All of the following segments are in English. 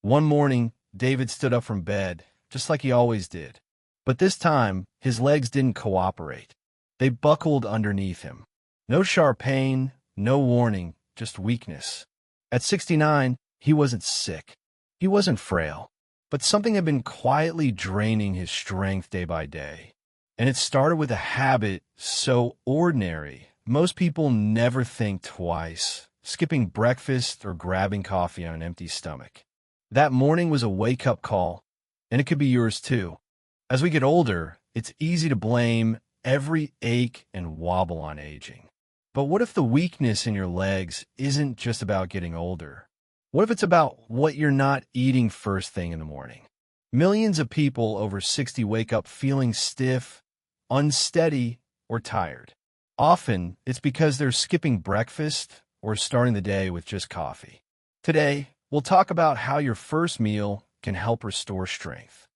One morning, David stood up from bed, just like he always did. But this time, his legs didn't cooperate. They buckled underneath him. No sharp pain, no warning, just weakness. At 69, he wasn't sick. He wasn't frail. But something had been quietly draining his strength day by day. And it started with a habit so ordinary, most people never think twice, skipping breakfast or grabbing coffee on an empty stomach. That morning was a wake-up call, and it could be yours too. As we get older, it's easy to blame every ache and wobble on aging. But what if the weakness in your legs isn't just about getting older? What if it's about what you're not eating first thing in the morning? Millions of people over 60 wake up feeling stiff, unsteady, or tired. Often, it's because they're skipping breakfast or starting the day with just coffee. Today, we'll talk about how your first meal can help restore strength.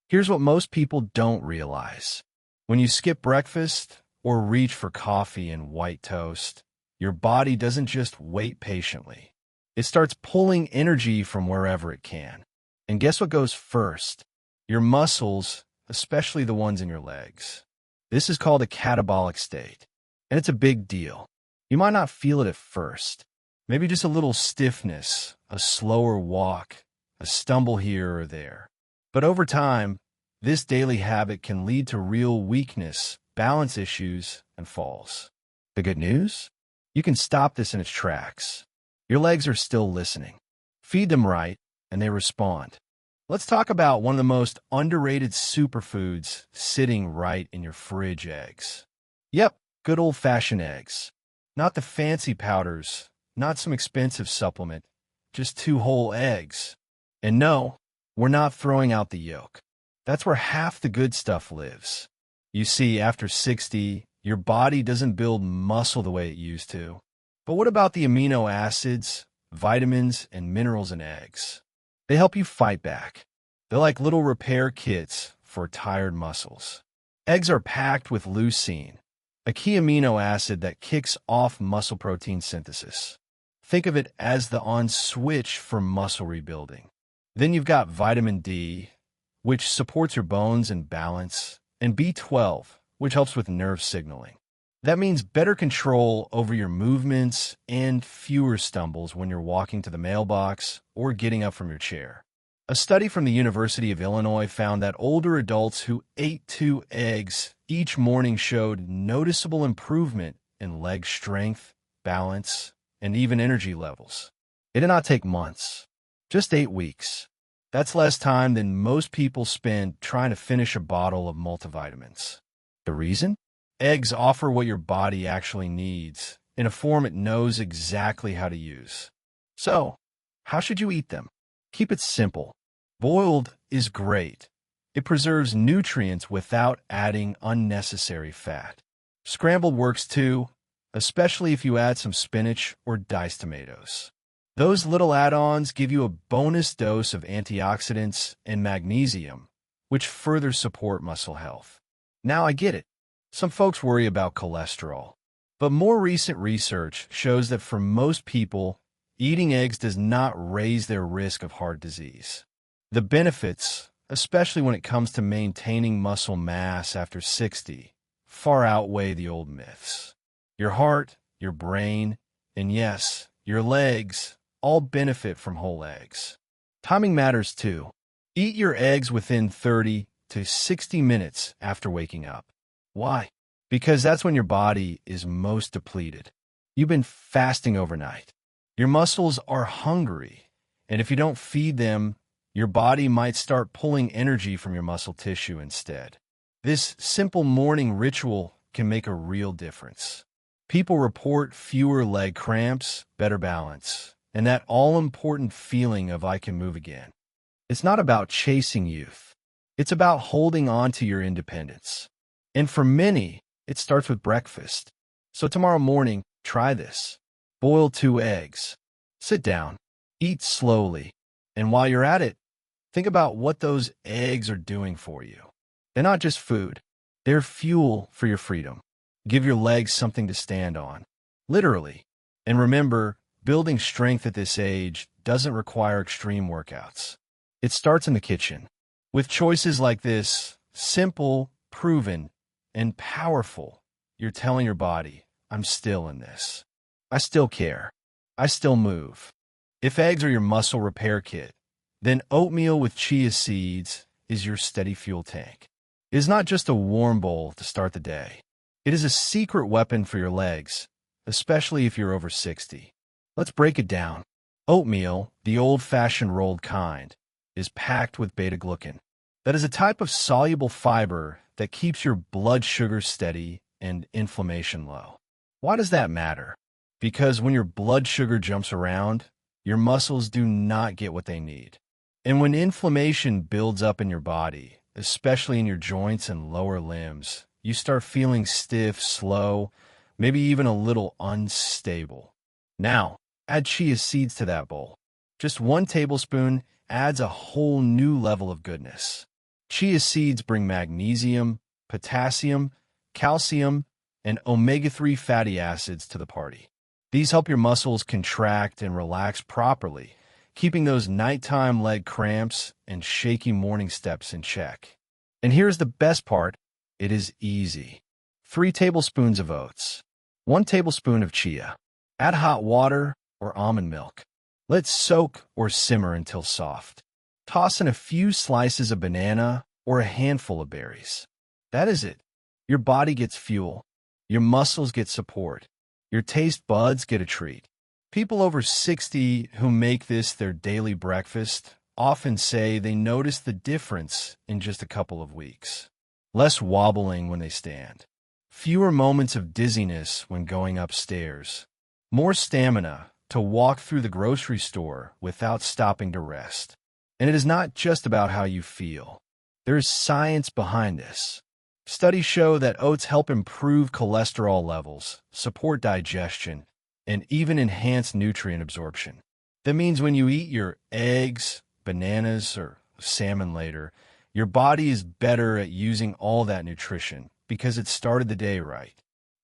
Here's what most people don't realize. When you skip breakfast or reach for coffee and white toast, your body doesn't just wait patiently. It starts pulling energy from wherever it can. And guess what goes first? Your muscles, especially the ones in your legs. This is called a catabolic state, and it's a big deal. You might not feel it at first. Maybe just a little stiffness, a slower walk, a stumble here or there. But over time, this daily habit can lead to real weakness, balance issues, and falls. The good news? You can stop this in its tracks. Your legs are still listening. Feed them right, and they respond. Let's talk about one of the most underrated superfoods sitting right in your fridge: eggs. Yep, good old-fashioned eggs. Not the fancy powders, not some expensive supplement, just 2 whole eggs. And no, we're not throwing out the yolk. That's where half the good stuff lives. You see, after 60, your body doesn't build muscle the way it used to. But what about the amino acids, vitamins, and minerals in eggs? They help you fight back. They're like little repair kits for tired muscles. Eggs are packed with leucine, a key amino acid that kicks off muscle protein synthesis. Think of it as the on switch for muscle rebuilding. Then you've got vitamin D, which supports your bones and balance, and B12, which helps with nerve signaling. That means better control over your movements and fewer stumbles when you're walking to the mailbox or getting up from your chair. A study from the University of Illinois found that older adults who ate 2 eggs each morning showed noticeable improvement in leg strength, balance, and even energy levels. It did not take months, just 8 weeks. That's less time than most people spend trying to finish a bottle of multivitamins. The reason? Eggs offer what your body actually needs in a form it knows exactly how to use. So, how should you eat them? Keep it simple. Boiled is great. It preserves nutrients without adding unnecessary fat. Scrambled works too, especially if you add some spinach or diced tomatoes. Those little add-ons give you a bonus dose of antioxidants and magnesium, which further support muscle health. Now I get it. Some folks worry about cholesterol, but more recent research shows that for most people, eating eggs does not raise their risk of heart disease. The benefits, especially when it comes to maintaining muscle mass after 60, far outweigh the old myths. Your heart, your brain, and yes, your legs all benefit from whole eggs. Timing matters too. Eat your eggs within 30 to 60 minutes after waking up. Why? Because that's when your body is most depleted. You've been fasting overnight. Your muscles are hungry, and if you don't feed them, your body might start pulling energy from your muscle tissue instead. This simple morning ritual can make a real difference. People report fewer leg cramps, better balance, and that all-important feeling of I can move again. It's not about chasing youth. It's about holding on to your independence. And for many, it starts with breakfast. So tomorrow morning, try this. Boil 2 eggs. Sit down. Eat slowly. And while you're at it, think about what those eggs are doing for you. They're not just food. They're fuel for your freedom. Give your legs something to stand on. Literally. And remember, Building strength at this age doesn't require extreme workouts. It starts in the kitchen. With choices like this, simple, proven, and powerful, you're telling your body, I'm still in this. I still care. I still move. If eggs are your muscle repair kit, then oatmeal with chia seeds is your steady fuel tank. It is not just a warm bowl to start the day. It is a secret weapon for your legs, especially if you're over 60. Let's break it down. Oatmeal, the old-fashioned rolled kind, is packed with beta-glucan. That is a type of soluble fiber that keeps your blood sugar steady and inflammation low. Why does that matter? Because when your blood sugar jumps around, your muscles do not get what they need. And when inflammation builds up in your body, especially in your joints and lower limbs, you start feeling stiff, slow, maybe even a little unstable. Now, add chia seeds to that bowl. Just 1 tablespoon adds a whole new level of goodness. Chia seeds bring magnesium, potassium, calcium, and omega-3 fatty acids to the party. These help your muscles contract and relax properly, keeping those nighttime leg cramps and shaky morning steps in check. And here's the best part, it is easy. 3 tablespoons of oats, 1 tablespoon of chia. Add hot water or almond milk. Let soak or simmer until soft. Toss in a few slices of banana or a handful of berries. That is it. Your body gets fuel. Your muscles get support. Your taste buds get a treat. People over 60 who make this their daily breakfast often say they notice the difference in just a couple of weeks. Less wobbling when they stand. Fewer moments of dizziness when going upstairs. More stamina to walk through the grocery store without stopping to rest. And it is not just about how you feel. There is science behind this. Studies show that oats help improve cholesterol levels, support digestion, and even enhance nutrient absorption. That means when you eat your eggs, bananas, or salmon later, your body is better at using all that nutrition because it started the day right.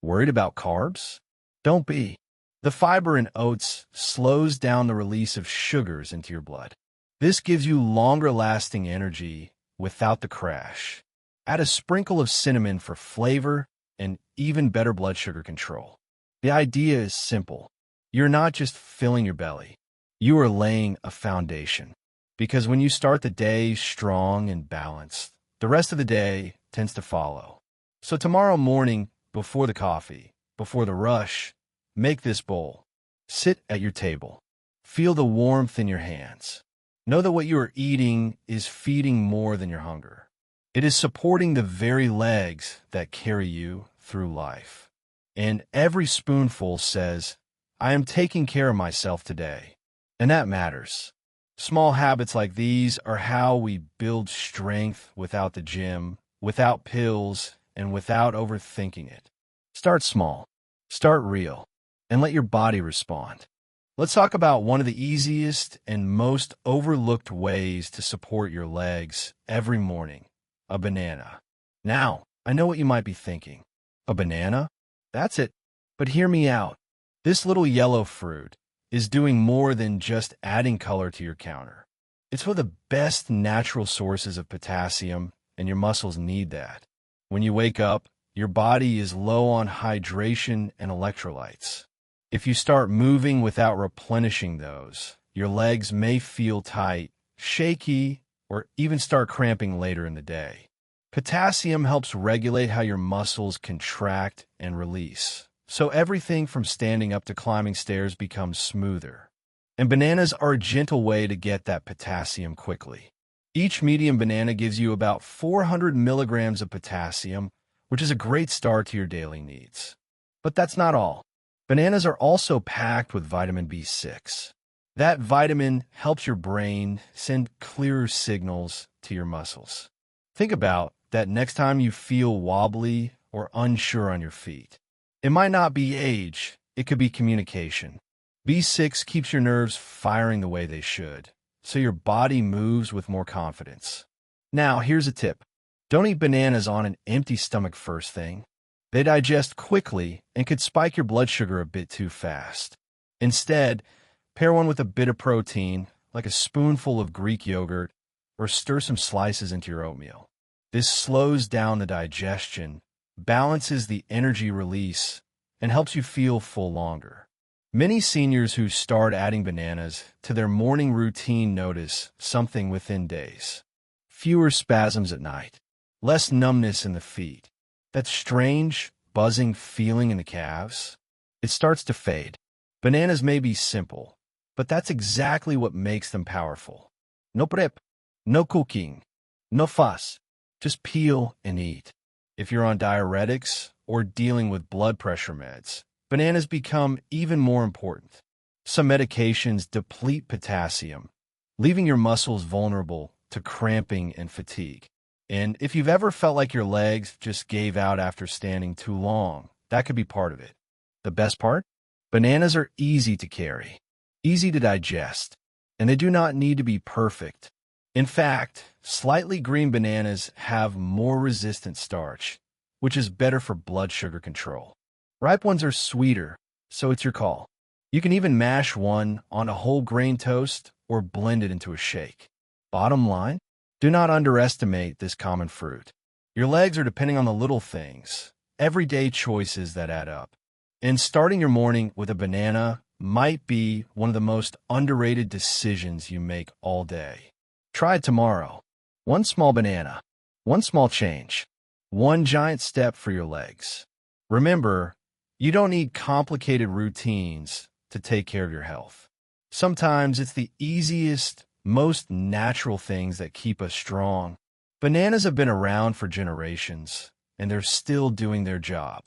Worried about carbs? Don't be. The fiber in oats slows down the release of sugars into your blood. This gives you longer-lasting energy without the crash. Add a sprinkle of cinnamon for flavor and even better blood sugar control. The idea is simple. You're not just filling your belly. You are laying a foundation. Because when you start the day strong and balanced, the rest of the day tends to follow. So tomorrow morning, before the coffee, before the rush, make this bowl. Sit at your table. Feel the warmth in your hands. Know that what you are eating is feeding more than your hunger. It is supporting the very legs that carry you through life. And every spoonful says, I am taking care of myself today. And that matters. Small habits like these are how we build strength without the gym, without pills, and without overthinking it. Start small. Start real. And let your body respond. Let's talk about one of the easiest and most overlooked ways to support your legs every morning. A banana. Now, I know what you might be thinking. A banana? That's it. But hear me out. This little yellow fruit is doing more than just adding color to your counter. It's one of the best natural sources of potassium, and your muscles need that. When you wake up, your body is low on hydration and electrolytes. If you start moving without replenishing those, your legs may feel tight, shaky, or even start cramping later in the day. Potassium helps regulate how your muscles contract and release, so everything from standing up to climbing stairs becomes smoother. And bananas are a gentle way to get that potassium quickly. Each medium banana gives you about 400 milligrams of potassium, which is a great start to your daily needs. But that's not all. Bananas are also packed with vitamin B6. That vitamin helps your brain send clearer signals to your muscles. Think about that next time you feel wobbly or unsure on your feet. It might not be age, it could be communication. B6 keeps your nerves firing the way they should, so your body moves with more confidence. Now, here's a tip. Don't eat bananas on an empty stomach first thing. They digest quickly and could spike your blood sugar a bit too fast. Instead, Pair one with a bit of protein, like a spoonful of Greek yogurt, or stir some slices into your oatmeal. This slows down the digestion, balances the energy release, and helps you feel full longer. Many seniors who start adding bananas to their morning routine notice something within days. Fewer spasms at night, less numbness in the feet. That strange, buzzing feeling in the calves, it starts to fade. Bananas may be simple, but that's exactly what makes them powerful. No prep, no cooking, no fuss. Just peel and eat. If you're on diuretics or dealing with blood pressure meds, bananas become even more important. Some medications deplete potassium, leaving your muscles vulnerable to cramping and fatigue. And if you've ever felt like your legs just gave out after standing too long, that could be part of it. The best part? Bananas are easy to carry, easy to digest, and they do not need to be perfect. In fact, slightly green bananas have more resistant starch, which is better for blood sugar control. Ripe ones are sweeter, so it's your call. You can even mash one on a whole grain toast or blend it into a shake. Bottom line, do not underestimate this common fruit. Your legs are depending on the little things, everyday choices that add up. And starting your morning with a banana might be one of the most underrated decisions you make all day. Try it tomorrow. One small banana, one small change, one giant step for your legs. Remember, you don't need complicated routines to take care of your health. Sometimes it's the easiest, most natural things that keep us strong. Bananas have been around for generations, and they're still doing their job.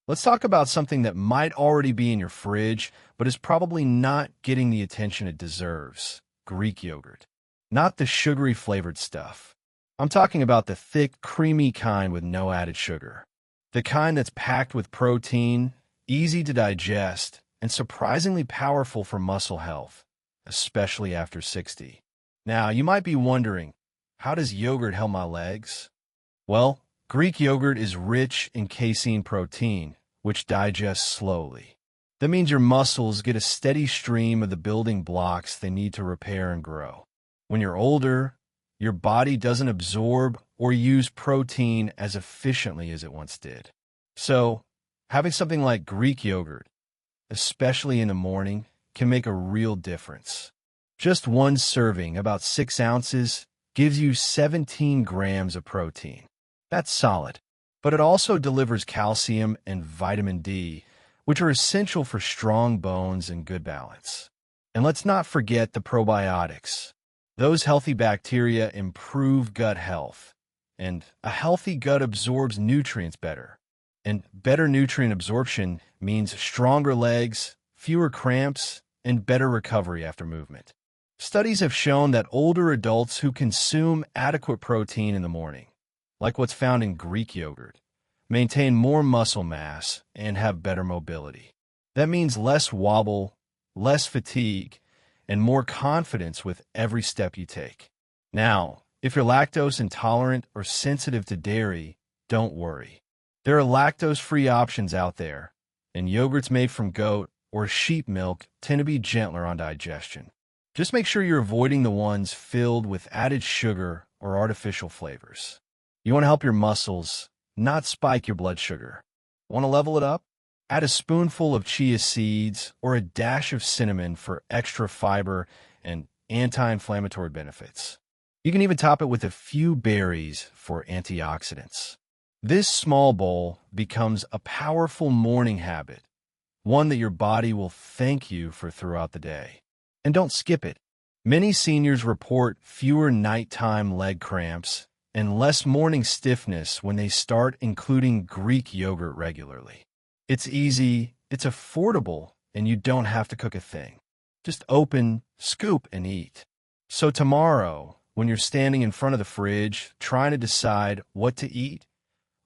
Let's talk about something that might already be in your fridge, but is probably not getting the attention it deserves: Greek yogurt. Not the sugary flavored stuff. I'm talking about the thick, creamy kind with no added sugar. The kind that's packed with protein, easy to digest, and surprisingly powerful for muscle health, especially after 60. Now, you might be wondering, how does yogurt help my legs? Well, Greek yogurt is rich in casein protein, which digests slowly. That means your muscles get a steady stream of the building blocks they need to repair and grow. When you're older, your body doesn't absorb or use protein as efficiently as it once did. So, having something like Greek yogurt, especially in the morning, can make a real difference. Just one serving, about 6 ounces, gives you 17 grams of protein. That's solid. But it also delivers calcium and vitamin D, which are essential for strong bones and good balance. And let's not forget the probiotics. Those healthy bacteria improve gut health, and a healthy gut absorbs nutrients better. And better nutrient absorption means stronger legs, fewer cramps, and better recovery after movement. Studies have shown that older adults who consume adequate protein in the morning, like what's found in Greek yogurt, maintain more muscle mass and have better mobility. That means less wobble, less fatigue, and more confidence with every step you take. Now, if you're lactose intolerant or sensitive to dairy, don't worry. There are lactose-free options out there, and yogurts made from goat or sheep milk tend to be gentler on digestion. Just make sure you're avoiding the ones filled with added sugar or artificial flavors. You want to help your muscles, not spike your blood sugar. Want to level it up? Add a spoonful of chia seeds or a dash of cinnamon for extra fiber and anti-inflammatory benefits. You can even top it with a few berries for antioxidants. This small bowl becomes a powerful morning habit, one that your body will thank you for throughout the day. And don't skip it. Many seniors report fewer nighttime leg cramps and less morning stiffness when they start including Greek yogurt regularly. It's easy, it's affordable, and you don't have to cook a thing. Just open, scoop, and eat. So tomorrow, when you're standing in front of the fridge trying to decide what to eat,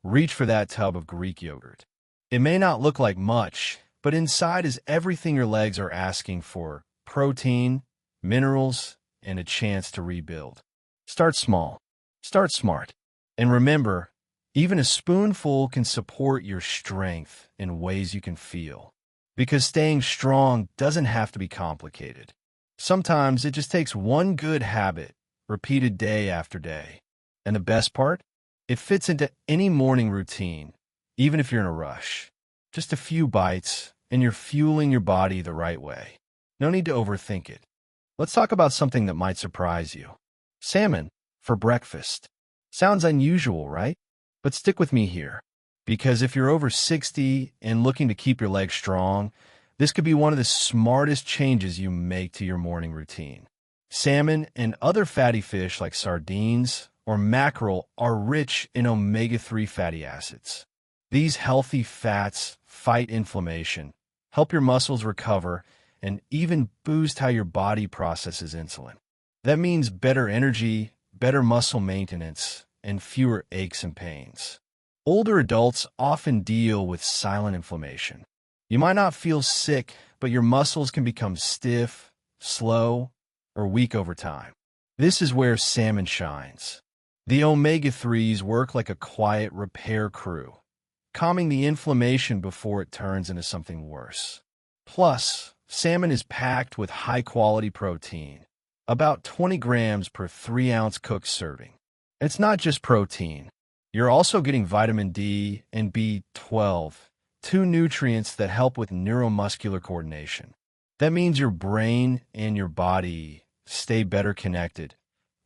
reach for that tub of Greek yogurt. It may not look like much, but inside is everything your legs are asking for: protein, minerals, and a chance to rebuild. Start small. Start smart. And remember, even a spoonful can support your strength in ways you can feel. Because staying strong doesn't have to be complicated. Sometimes it just takes one good habit, repeated day after day. And the best part? It fits into any morning routine, even if you're in a rush. Just a few bites, and you're fueling your body the right way. No need to overthink it. Let's talk about something that might surprise you. Salmon for breakfast. Sounds unusual, right? But stick with me here. Because if you're over 60 and looking to keep your legs strong, this could be one of the smartest changes you make to your morning routine. Salmon and other fatty fish like sardines or mackerel are rich in omega-3 fatty acids. These healthy fats fight inflammation, help your muscles recover, and even boost how your body processes insulin. That means better energy, better muscle maintenance, and fewer aches and pains. Older adults often deal with silent inflammation. You might not feel sick, but your muscles can become stiff, slow, or weak over time. This is where salmon shines. The omega-3s work like a quiet repair crew, calming the inflammation before it turns into something worse. Plus, salmon is packed with high-quality protein, about 20 grams per 3-ounce cooked serving. It's not just protein. You're also getting vitamin D and B12, two nutrients that help with neuromuscular coordination. That means your brain and your body stay better connected,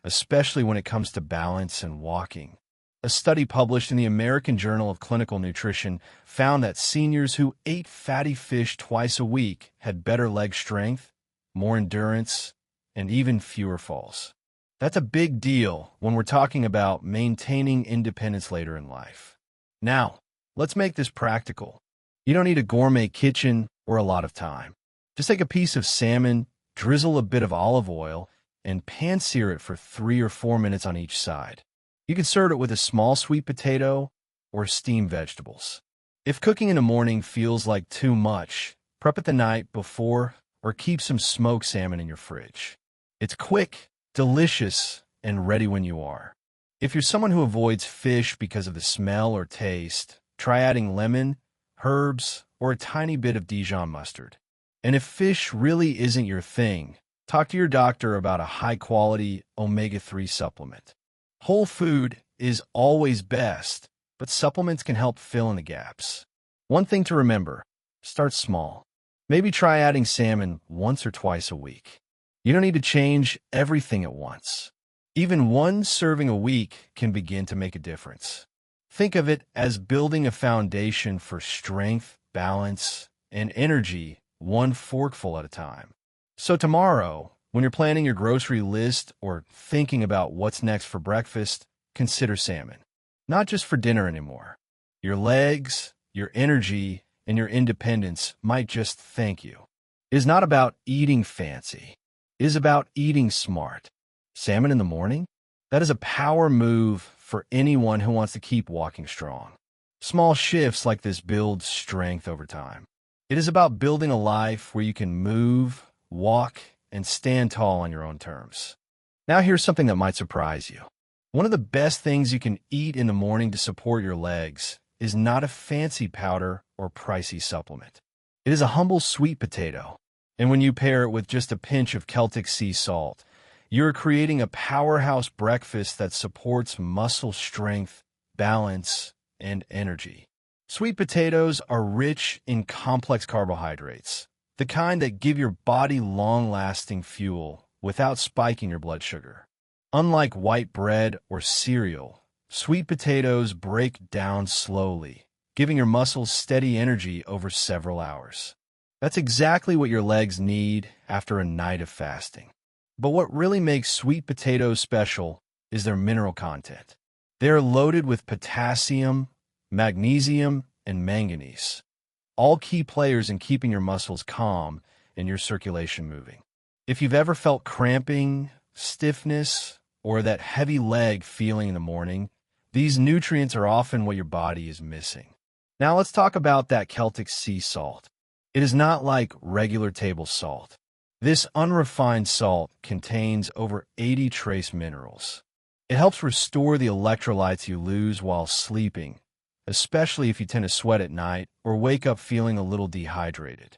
especially when it comes to balance and walking. A study published in the American Journal of Clinical Nutrition found that seniors who ate fatty fish twice a week had better leg strength, more endurance, and even fewer falls. That's a big deal when we're talking about maintaining independence later in life. Now, let's make this practical. You don't need a gourmet kitchen or a lot of time. Just take a piece of salmon, drizzle a bit of olive oil, and pan-sear it for 3 or 4 minutes on each side. You can serve it with a small sweet potato or steamed vegetables. If cooking in the morning feels like too much, prep it the night before or keep some smoked salmon in your fridge. It's quick, delicious, and ready when you are. If you're someone who avoids fish because of the smell or taste, try adding lemon, herbs, or a tiny bit of Dijon mustard. And if fish really isn't your thing, talk to your doctor about a high-quality omega-3 supplement. Whole food is always best, but supplements can help fill in the gaps. One thing to remember, start small. Maybe try adding salmon once or twice a week. You don't need to change everything at once. Even one serving a week can begin to make a difference. Think of it as building a foundation for strength, balance, and energy, one forkful at a time. So tomorrow, when you're planning your grocery list or thinking about what's next for breakfast, consider salmon. Not just for dinner anymore. Your legs, your energy, and your independence might just thank you. It is not about eating fancy. It is about eating smart. Salmon in the morning? That is a power move for anyone who wants to keep walking strong. Small shifts like this build strength over time. It is about building a life where you can move, walk, and stand tall on your own terms. Now here's something that might surprise you. One of the best things you can eat in the morning to support your legs is not a fancy powder or pricey supplement. It is a humble sweet potato. And when you pair it with just a pinch of Celtic sea salt, you're creating a powerhouse breakfast that supports muscle strength, balance, and energy. Sweet potatoes are rich in complex carbohydrates, the kind that give your body long-lasting fuel without spiking your blood sugar. Unlike white bread or cereal, sweet potatoes break down slowly, giving your muscles steady energy over several hours. That's exactly what your legs need after a night of fasting. But what really makes sweet potatoes special is their mineral content. They are loaded with potassium, magnesium, and manganese, all key players in keeping your muscles calm and your circulation moving. If you've ever felt cramping, stiffness, or that heavy leg feeling in the morning, these nutrients are often what your body is missing. Now let's talk about that Celtic sea salt. It is not like regular table salt. This unrefined salt contains over 80 trace minerals. It helps restore the electrolytes you lose while sleeping, especially if you tend to sweat at night or wake up feeling a little dehydrated.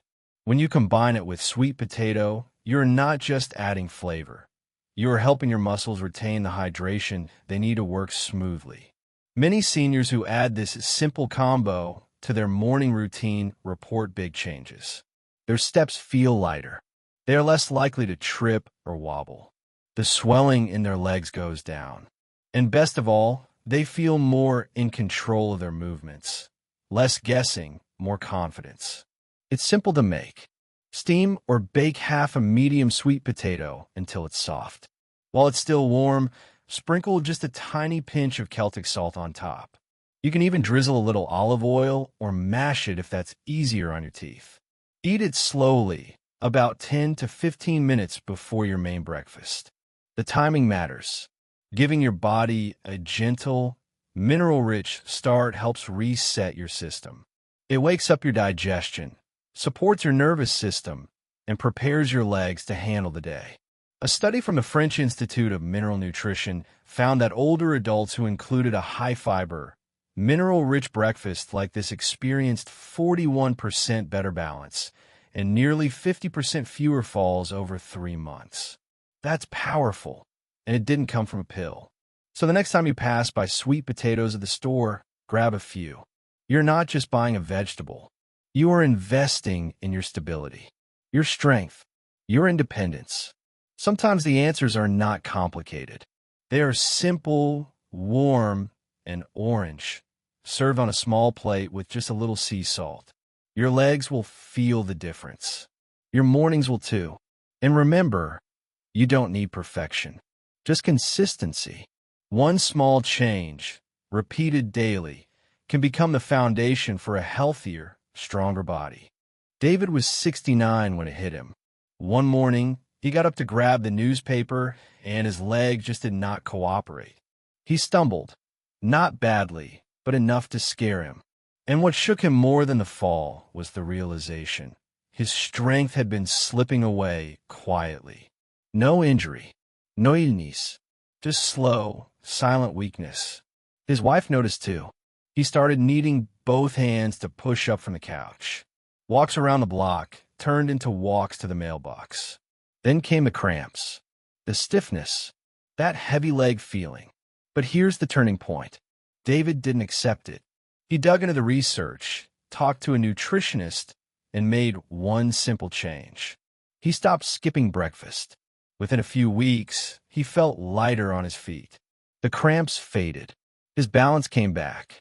When you combine it with sweet potato, you're not just adding flavor. You are helping your muscles retain the hydration they need to work smoothly. Many seniors who add this simple combo to their morning routine report big changes. Their steps feel lighter. They are less likely to trip or wobble. The swelling in their legs goes down. And best of all, they feel more in control of their movements. Less guessing, more confidence. It's simple to make. Steam or bake half a medium sweet potato until it's soft. While it's still warm, sprinkle just a tiny pinch of Celtic salt on top. You can even drizzle a little olive oil or mash it if that's easier on your teeth. Eat it slowly, about 10 to 15 minutes before your main breakfast. The timing matters. Giving your body a gentle, mineral-rich start helps reset your system. It wakes up your digestion, supports your nervous system, and prepares your legs to handle the day. A study from the French Institute of Mineral Nutrition found that older adults who included a high-fiber, mineral-rich breakfast like this experienced 41% better balance and nearly 50% fewer falls over 3 months. That's powerful, and it didn't come from a pill. So the next time you pass by sweet potatoes at the store, grab a few. You're not just buying a vegetable. You are investing in your stability, your strength, your independence. Sometimes the answers are not complicated. They are simple, warm, and orange, served on a small plate with just a little sea salt. Your legs will feel the difference. Your mornings will too. And remember, you don't need perfection, just consistency. One small change, repeated daily, can become the foundation for a healthier, stronger body. David was 69 when it hit him. One morning, he got up to grab the newspaper, and his leg just did not cooperate. He stumbled, not badly, but enough to scare him. And what shook him more than the fall was the realization. His strength had been slipping away quietly. No injury, no illness, just slow, silent weakness. His wife noticed too. He started needing both hands to push up from the couch. Walks around the block turned into walks to the mailbox. Then came the cramps, the stiffness, that heavy leg feeling. But here's the turning point. David didn't accept it. He dug into the research, talked to a nutritionist, and made one simple change. He stopped skipping breakfast. Within a few weeks, he felt lighter on his feet. The cramps faded. His balance came back.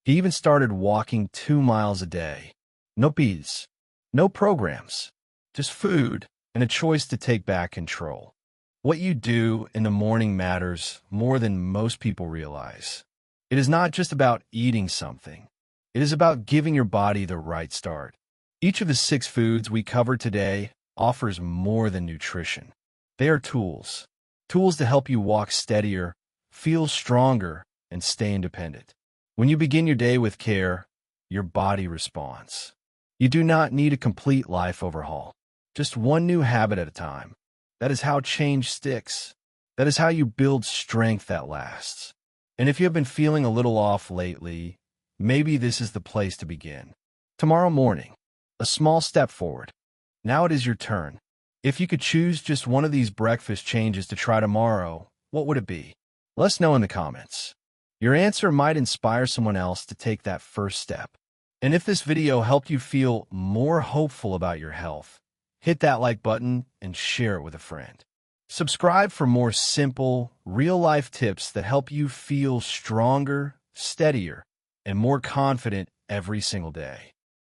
He even started walking 2 miles a day. No pills, no programs, just food and a choice to take back control. What you do in the morning matters more than most people realize. It is not just about eating something. It is about giving your body the right start. Each of the 6 foods we covered today offers more than nutrition. They are tools. Tools to help you walk steadier, feel stronger, and stay independent. When you begin your day with care, your body responds. You do not need a complete life overhaul. Just one new habit at a time. That is how change sticks. That is how you build strength that lasts. And if you have been feeling a little off lately, maybe this is the place to begin. Tomorrow morning, a small step forward. Now it is your turn. If you could choose just one of these breakfast changes to try tomorrow, what would it be? Let us know in the comments. Your answer might inspire someone else to take that first step. And if this video helped you feel more hopeful about your health, hit that like button and share it with a friend. Subscribe for more simple, real-life tips that help you feel stronger, steadier, and more confident every single day.